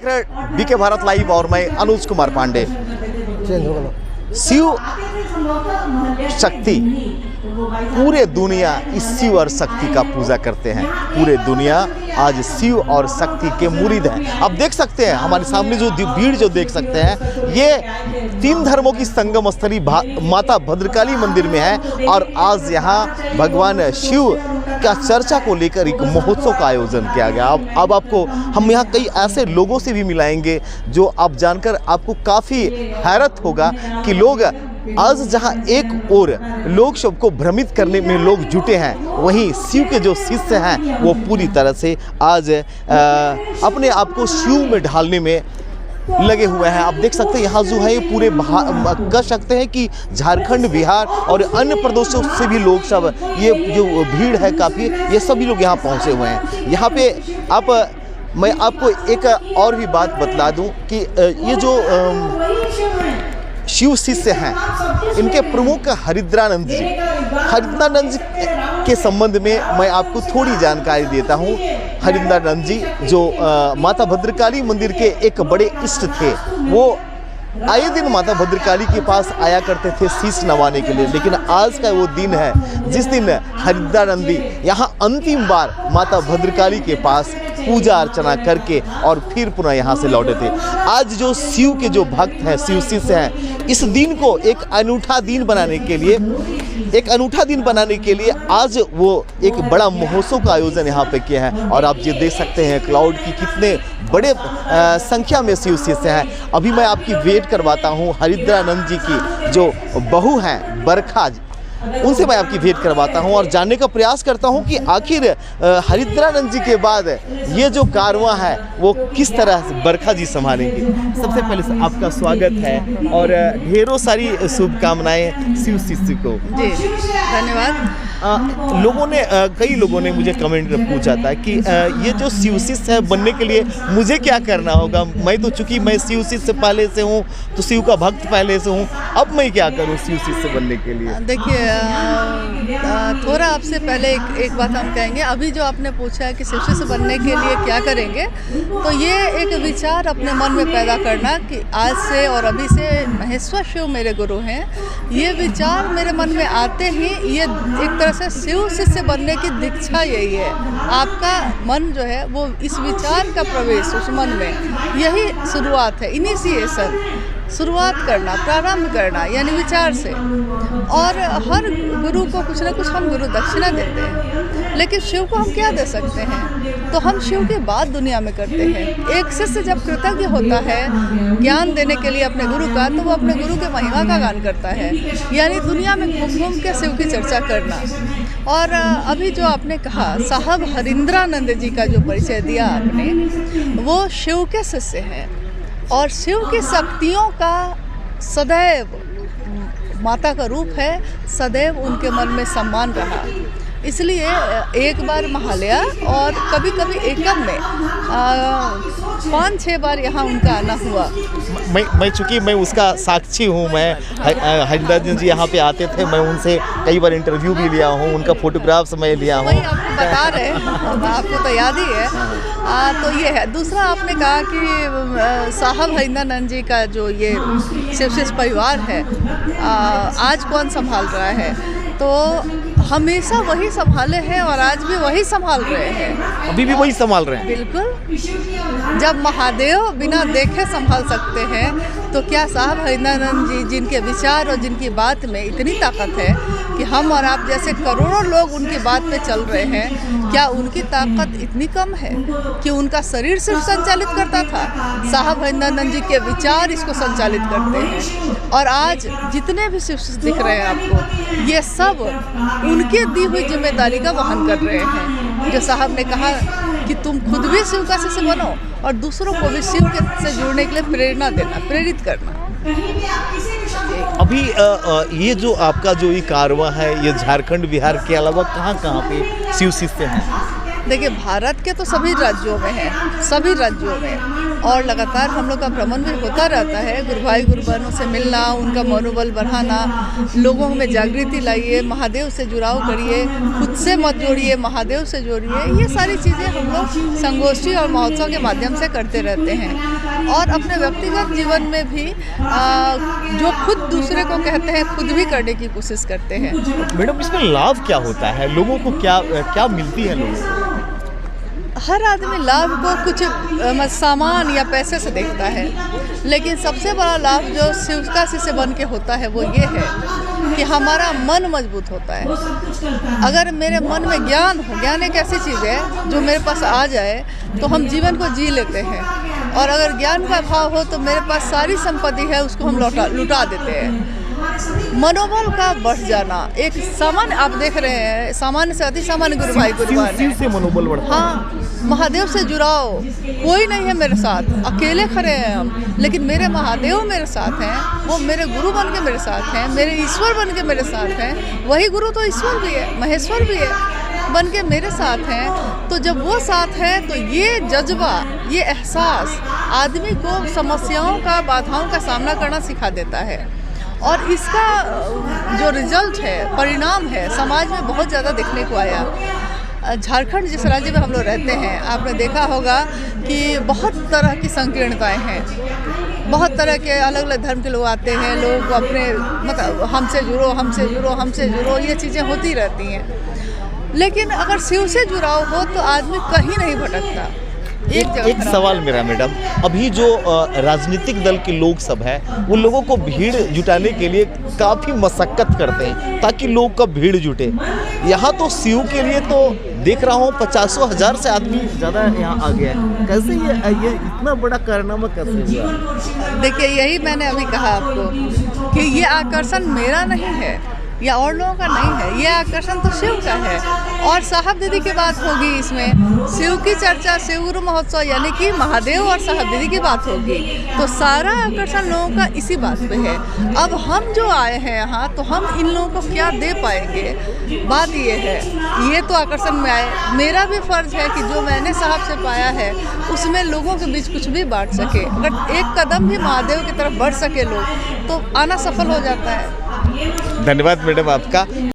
Reporter BK Bharat live और मैं अनुज कुमार पांडे। शिव शक्ति, पूरे दुनिया इस शिव और शक्ति का पूजा करते हैं। पूरे दुनिया आज शिव और शक्ति के मुरीद हैं। आप देख सकते हैं हमारे सामने जो भीड़ जो देख सकते हैं, ये तीन धर्मों की संगम स्थली माता भद्रकाली मंदिर में है। और आज यहाँ भगवान शिव का चर्चा को लेकर एक महोत्सव का आयोजन किया गया। अब आपको हम यहाँ कई ऐसे लोगों से भी मिलाएंगे जो आप जानकर आपको काफ़ी हैरत होगा कि लोग आज जहाँ एक और लोग सबको भ्रमित करने में लोग जुटे हैं, वहीं शिव के जो शिष्य हैं वो पूरी तरह से आज अपने आप को शिव में ढालने में लगे हुए हैं। आप देख सकते हैं यहाँ जो है ये पूरे कह सकते हैं कि झारखंड, बिहार और अन्य प्रदेशों से भी लोग सब, ये जो भीड़ है काफ़ी, ये सभी लोग यहाँ पहुँचे हुए हैं। यहाँ पे मैं आपको एक और भी बात बतला दूँ कि ये जो शिव शिष्य हैं, इनके प्रमुख हरिद्रानंद जी, हरिद्रानंद जी के संबंध में मैं आपको थोड़ी जानकारी देता हूँ। हरिद्रानंद जी जो माता भद्रकाली मंदिर के एक बड़े इष्ट थे, वो आए दिन माता भद्रकाली के पास आया करते थे शीश नवाने के लिए। लेकिन आज का वो दिन है जिस दिन हरिद्रानंदी यहाँ अंतिम बार माता भद्रकाली के पास पूजा अर्चना करके और फिर पुनः यहाँ से लौटे थे। आज जो शिव के जो भक्त हैं, शिव शिष्य हैं, इस दिन को एक अनूठा दिन बनाने के लिए आज वो एक बड़ा महोत्सव का आयोजन यहाँ पे किया है। और आप ये देख सकते हैं क्लाउड की कितने बड़े संख्या में शिव शिष्य हैं। अभी मैं आपकी वेट करवाता हूँ हरिद्रानंद जी की जो बहू हैं बरखा, उनसे मैं आपकी वेट करवाता हूं और जानने का प्रयास करता हूं कि आखिर हरिद्रानंद जी के बाद ये जो कारवां है वो किस तरह से बरखा जी संभालेंगे। सबसे पहले आपका स्वागत है और ढेरों सारी शुभकामनाएं शिव शिष्य को। जी धन्यवाद। कई लोगों ने मुझे कमेंट में पूछा था कि ये जो शिव शिष्य बनने के लिए मुझे क्या करना होगा। मैं तो चूंकि मैं शिव शिष्य पहले से हूँ, तो शिव का भक्त पहले से हूँ, अब मैं क्या करूँ शिव शिष्य बनने के लिए। देखिए थोड़ा आपसे पहले एक बात हम कहेंगे। अभी जो आपने पूछा है कि शिव शिष्य बनने के लिए क्या करेंगे, तो ये एक विचार अपने मन में पैदा करना कि आज से और अभी से महेश्वर शिव मेरे गुरु हैं। ये विचार मेरे मन में आते ही ये एक तरह से शिव शिष्य बनने की दीक्षा यही है। आपका मन जो है वो इस विचार का प्रवेश उस मन में, यही शुरुआत है, इनिशिएशन, शुरुआत करना, प्रारंभ करना यानी विचार से। और हर गुरु को कुछ ना कुछ हम गुरु दक्षिणा देते हैं, लेकिन शिव को हम क्या दे सकते हैं? तो हम शिव की बात दुनिया में करते हैं। एक शिष्य जब कृतज्ञ होता है ज्ञान देने के लिए अपने गुरु का, तो वो अपने गुरु के महिमा का गान करता है, यानी दुनिया में घूम घूम के शिव की चर्चा करना। और अभी जो आपने कहा साहब हरिद्रानंद जी का जो परिचय दिया आपने, वो शिव के शिष्य हैं और शिव की शक्तियों का सदैव, माता का रूप है, सदैव उनके मन में सम्मान रहा। इसलिए एक बार महालया और कभी कभी एकम में 5-6 बार यहाँ उनका आना हुआ। मैं चूँकि मैं उसका साक्षी हूँ। मैं हरिद्रानंद जी यहाँ पे आते थे, मैं उनसे कई बार इंटरव्यू भी लिया हूँ, उनका फोटोग्राफ्स मैं लिया हूँ। वही आपको बता रहे हैं, आपको तो याद ही है। तो ये है। दूसरा आपने कहा कि साहब हरिद्रानंद जी का जो ये शिव शिष्य परिवार है, आज कौन संभाल रहा है? तो हमेशा वही संभाले हैं और आज भी वही संभाल रहे हैं। अभी भी वही संभाल रहे हैं। बिल्कुल। जब महादेव बिना देखे संभाल सकते हैं, तो क्या साहब हरिद्रानंद जी, जिनके विचार और जिनकी बात में इतनी ताकत है कि हम और आप जैसे करोड़ों लोग उनकी बात पे चल रहे हैं, क्या उनकी ताकत इतनी कम है कि उनका शरीर सिर्फ संचालित करता था? साहब हरिद्रानंद जी के विचार इसको संचालित करते हैं। और आज जितने भी शिष्य दिख रहे हैं आपको, ये सब उनके दी हुई जिम्मेदारी का वहन कर रहे हैं। जो साहब ने कहा कि तुम खुद भी शिव का शिष्य बनो और दूसरों को भी शिव के से जुड़ने के लिए प्रेरणा देना, प्रेरित करना। अभी ये जो आपका जो ये कारवां है, ये झारखंड, बिहार के अलावा कहाँ पे शिव शिष्य हैं? देखिए भारत के तो सभी राज्यों में है, सभी राज्यों में। और लगातार हम लोग का भ्रमण भी होता रहता है। गुरु भाई गुरु बहनों से मिलना, उनका मनोबल बढ़ाना, लोगों में जागृति लाइए, महादेव से जुड़ाव करिए, खुद से मत जोड़िए, महादेव से जोड़िए, ये सारी चीज़ें हम लोग संगोष्ठी और महोत्सव के माध्यम से करते रहते हैं। और अपने व्यक्तिगत जीवन में भी जो खुद दूसरे को कहते हैं खुद भी करने की कोशिश करते हैं। मैडम, इसमें लाभ क्या होता है, लोगों को क्या मिलती है लोगों को? हर आदमी लाभ को कुछ सामान या पैसे से देखता है, लेकिन सबसे बड़ा लाभ जो शिव का शिष्य बन के होता है वो ये है कि हमारा मन मजबूत होता है। अगर मेरे मन में ज्ञान हो, ज्ञान एक ऐसी चीज़ है जो मेरे पास आ जाए तो हम जीवन को जी लेते हैं, और अगर ज्ञान का अभाव हो तो मेरे पास सारी संपत्ति है उसको हम लुटा देते हैं। मनोबल का बढ़ जाना, एक सामान्य आप देख रहे हैं, सामान्य से अति सामान्य गुरु भाई गुरु बहन से मनोबल बढ़ता है। हाँ, महादेव से जुड़ाओ, कोई नहीं है मेरे साथ, अकेले खड़े हैं हम, लेकिन मेरे महादेव मेरे साथ हैं, वो मेरे गुरु बन के मेरे साथ हैं, मेरे ईश्वर बन के मेरे साथ हैं। वही गुरु तो ईश्वर भी है, महेश्वर भी है, बन के मेरे साथ हैं। तो जब वो साथ है तो ये जज्बा, ये एहसास आदमी को समस्याओं का, बाधाओं का सामना करना सिखा देता है। और इसका जो रिजल्ट है, परिणाम है, समाज में बहुत ज़्यादा देखने को आया। झारखंड जिस राज्य में हम लोग रहते हैं, आपने देखा होगा कि बहुत तरह की संकीर्णताएं हैं, बहुत तरह के अलग अलग धर्म के लोग आते हैं, लोग अपने मतलब हमसे जुड़ो, हमसे जुड़ो, हमसे जुड़ो, ये चीज़ें होती रहती हैं। लेकिन अगर शिव से जुड़ाव हो तो आदमी कहीं नहीं भटकता। एक सवाल मेरा मैडम, अभी जो राजनीतिक दल के लोग सब हैं, वो लोगों को भीड़ जुटाने के लिए काफ़ी मशक्कत करते हैं ताकि लोग का भीड़ जुटे। यहाँ तो शिव के लिए तो देख रहा हूँ 50,000 से आदमी ज़्यादा यहाँ आ गया है। कैसे ये इतना बड़ा कारनामा कैसे हुआ? देखिए, यही मैंने अभी कहा आपको कि ये आकर्षण मेरा नहीं है या और लोगों का नहीं है, ये आकर्षण तो शिव का है। और साहब दीदी की बात होगी इसमें, शिव की चर्चा, शिव गुरु महोत्सव यानी कि महादेव और साहब दीदी की बात होगी, तो सारा आकर्षण लोगों का इसी बात पे है। अब हम जो आए हैं यहाँ, तो हम इन लोगों को क्या दे पाएंगे? बात ये है, ये तो आकर्षण में आए, मेरा भी फर्ज है कि जो मैंने साहब से पाया है उसमें लोगों के बीच कुछ भी बांट सके। अगर एक कदम भी महादेव की तरफ बढ़ सके लोग, तो आना सफल हो जाता है। धन्यवाद मैडम आपका।